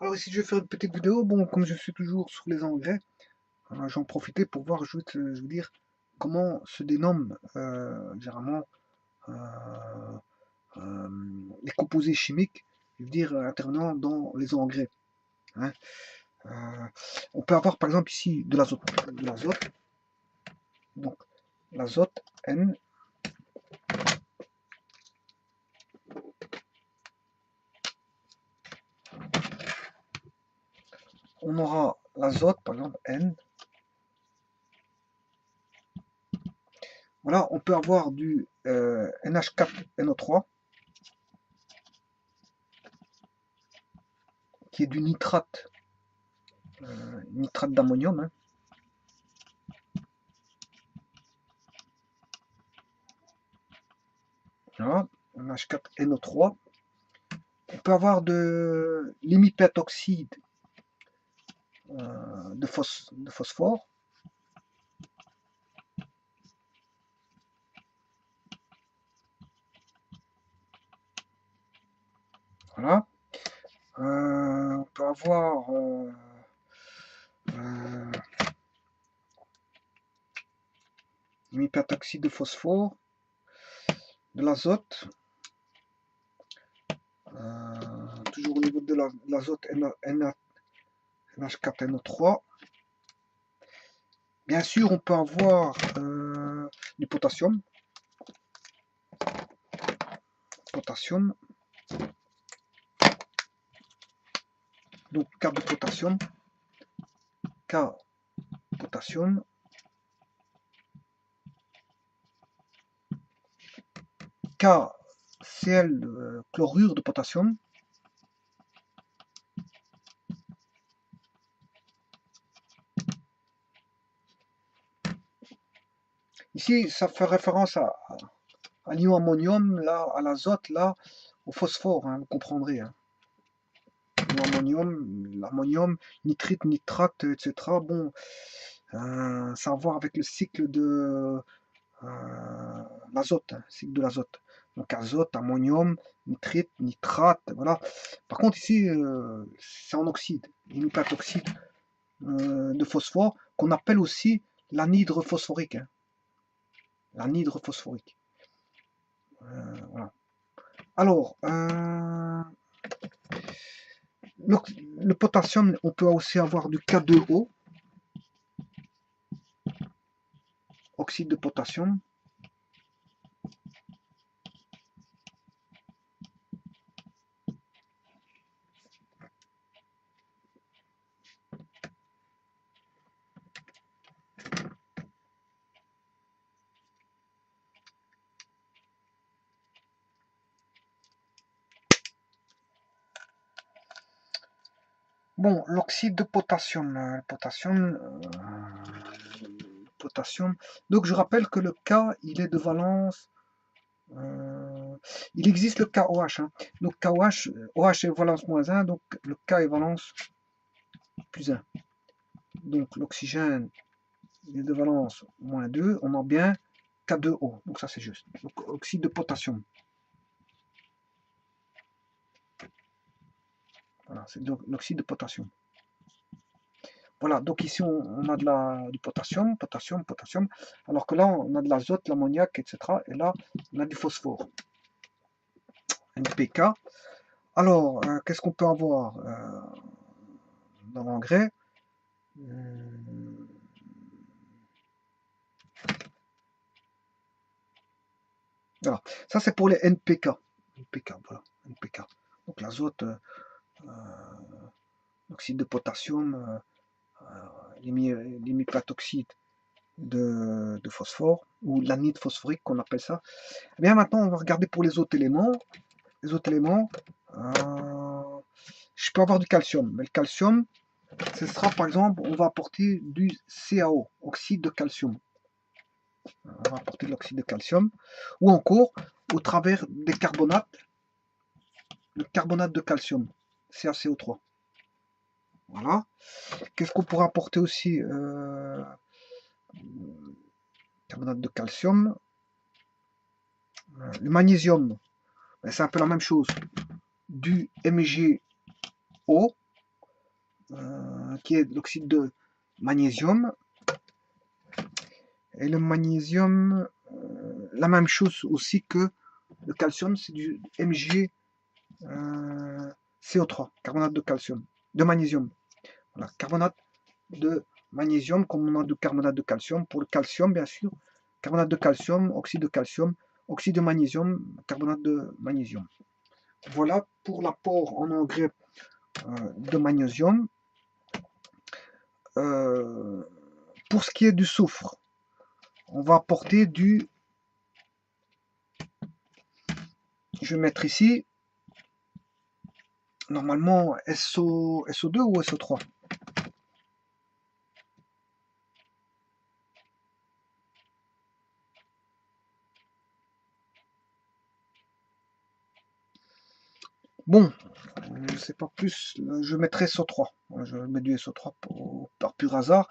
Alors ici je vais faire une petite vidéo, bon comme je suis toujours sur les engrais, j'en profitais pour voir, je veux dire, comment se dénomment généralement euh, euh, les composés chimiques, je veux dire, intervenant dans les engrais, hein. Euh, on peut avoir par exemple ici de l'azote, donc l'azote N, on aura l'azote par exemple N, voilà, on peut avoir du NH4NO3, qui est du nitrate d'ammonium, hein. Voilà, NH4NO3. On peut avoir de l'imipatoxyde de phosphore. Voilà. On peut avoir l'imipatoxyde de phosphore, de l'azote. Toujours au niveau de l'azote NH4NO3. Bien sûr, on peut avoir du potassium. Donc K de potassium. K potassium. KCl chlorure de potassium. Ici, ça fait référence à l'ion ammonium, là, à l'azote, là, au phosphore, hein, vous comprendrez, hein. L'ammonium, nitrite, nitrate, etc. Bon, ça a à voir avec le cycle de l'azote, hein, cycle de l'azote. Donc azote, ammonium, nitrite, nitrate, voilà. Par contre ici, c'est en oxyde, une plaque oxyde de phosphore qu'on appelle aussi l'anhydre phosphorique, hein. L'anhydre phosphorique. Voilà. Alors, le potassium, on peut aussi avoir du K2O, oxyde de potassium. Bon, l'oxyde de potassium. Donc je rappelle que le K, il est de valence. Il existe le KOH, hein. Donc KOH, OH est valence moins 1, donc le K est valence plus 1. Donc l'oxygène est de valence moins 2, on a bien K2O, donc ça c'est juste. Donc oxyde de potassium. Voilà, c'est l'oxyde de potassium. Voilà, donc ici on a du potassium, potassium, alors que là on a de l'azote, l'ammoniac, etc. Et là on a du phosphore, NPK. Alors, qu'est-ce qu'on peut avoir dans l'engrais? Voilà, ça c'est pour les NPK. Voilà, NPK. Donc l'azote, l'oxyde de potassium, l'imipatoxyde de phosphore, ou l'anhydre phosphorique qu'on appelle ça. Et bien maintenant, on va regarder pour les autres éléments. Les autres éléments, je peux avoir du calcium, mais le calcium, ce sera par exemple, on va apporter du CaO, oxyde de calcium. On va apporter de l'oxyde de calcium, ou encore au travers des carbonates, le carbonate de calcium, CaCO3. Voilà. Qu'est-ce qu'on pourra apporter aussi carbonate de calcium, le magnésium, c'est un peu la même chose, du MgO, qui est l'oxyde de magnésium. Et le magnésium, la même chose aussi que le calcium, c'est du Mg CO3, carbonate de calcium, de magnésium. Voilà, carbonate de magnésium, comme on a de carbonate de calcium. Pour le calcium, bien sûr, carbonate de calcium, oxyde de magnésium, carbonate de magnésium. Voilà pour l'apport en engrais de magnésium. Pour ce qui est du soufre, on va apporter du... Je vais mettre ici, normalement, SO2 ou SO3. Bon, je sais pas plus, je mettrai SO3. Je mets du SO3 par pur hasard,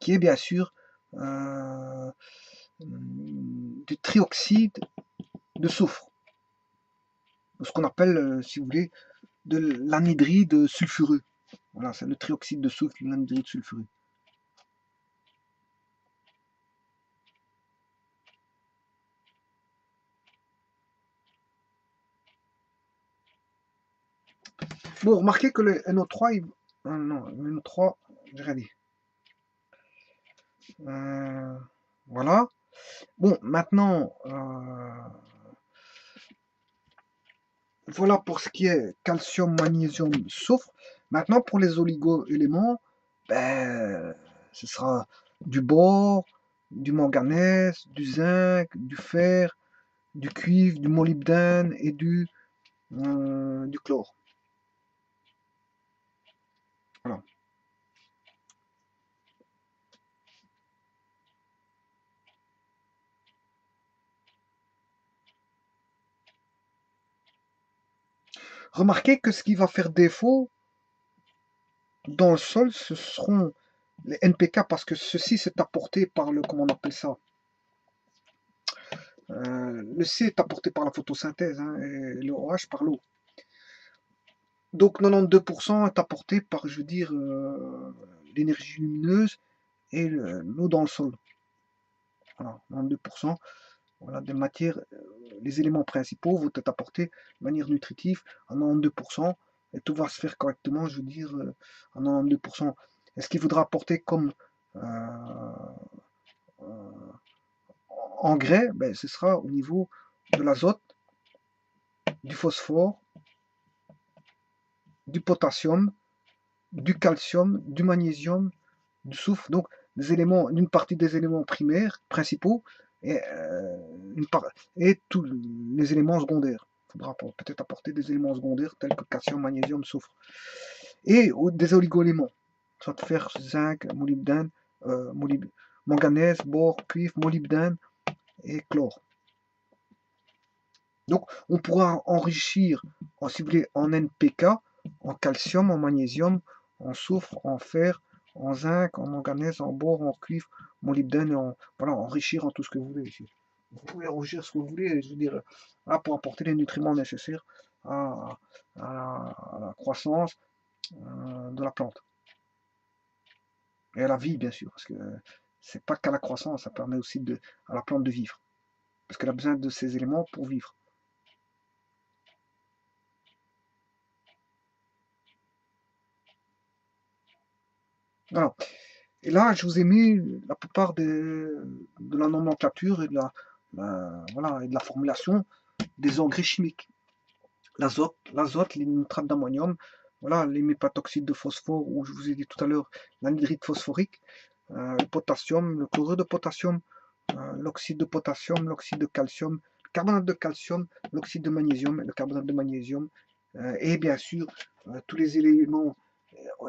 qui est bien sûr du trioxyde de soufre. Ce qu'on appelle, si vous voulez, de l'anhydride sulfureux. Voilà, c'est le trioxyde de soufre, l'anhydride sulfureux. Bon, remarquez que le NO3, non, le NO3, j'ai rien dit. Voilà. Bon, maintenant, voilà pour ce qui est calcium, magnésium, soufre. Maintenant, pour les oligo-éléments, ben, ce sera du bore, du manganèse, du zinc, du fer, du cuivre, du molybdène et du chlore. Voilà. Remarquez que ce qui va faire défaut dans le sol, ce seront les NPK, parce que ceci c'est apporté par le, comment on appelle ça, le C est apporté par la photosynthèse, hein, et le OH par l'eau. Donc 92% est apporté par, je veux dire, l'énergie lumineuse et l'eau dans le sol. Voilà, 92%. Voilà, des matières, les éléments principaux vont être apportés de manière nutritive à 92%, et tout va se faire correctement, je veux dire, à 92%. Et ce qu'il faudra apporter comme engrais, ben, ce sera au niveau de l'azote, du phosphore, du potassium, du calcium, du magnésium, du soufre, donc des éléments, une partie des éléments primaires, principaux, et, et tous les éléments secondaires. Il faudra peut-être apporter des éléments secondaires tels que calcium, magnésium, soufre. Et des oligo-éléments, soit fer, zinc, molybdène, manganèse, bore, cuivre, molybdène et chlore. Donc on pourra enrichir, si vous voulez, en NPK, en calcium, en magnésium, en soufre, en fer, en zinc, en manganèse, en bore, en cuivre, molybdène, voilà, enrichir en tout ce que vous voulez ici. Vous pouvez enrichir ce que vous voulez, je veux dire, là, pour apporter les nutriments nécessaires à la croissance de la plante. Et à la vie, bien sûr, parce que c'est pas qu'à la croissance, ça permet aussi à la plante de vivre. Parce qu'elle a besoin de ces éléments pour vivre. Voilà. Et là, je vous ai mis la plupart de la nomenclature et de voilà, et de la formulation des engrais chimiques. L'azote, les nitrates d'ammonium, voilà, les mépatoxydes de phosphore, ou je vous ai dit tout à l'heure, l'anhydride phosphorique, le potassium, le chlorure de potassium, l'oxyde de potassium, l'oxyde de calcium, le carbonate de calcium, l'oxyde de magnésium, le carbonate de magnésium, et bien sûr, tous les éléments,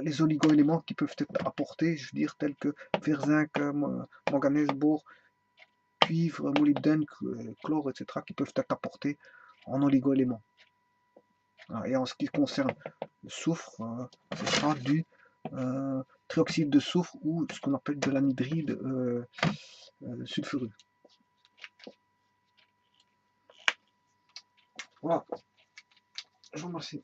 les oligo-éléments qui peuvent être apportés, je veux dire, tels que fer, zinc, manganèse, bore, cuivre, molybdène, chlore, etc., qui peuvent être apportés en oligo-éléments. Et en ce qui concerne le soufre, ce sera du trioxyde de soufre ou ce qu'on appelle de l'anhydride sulfureux. Voilà. Je vous remercie.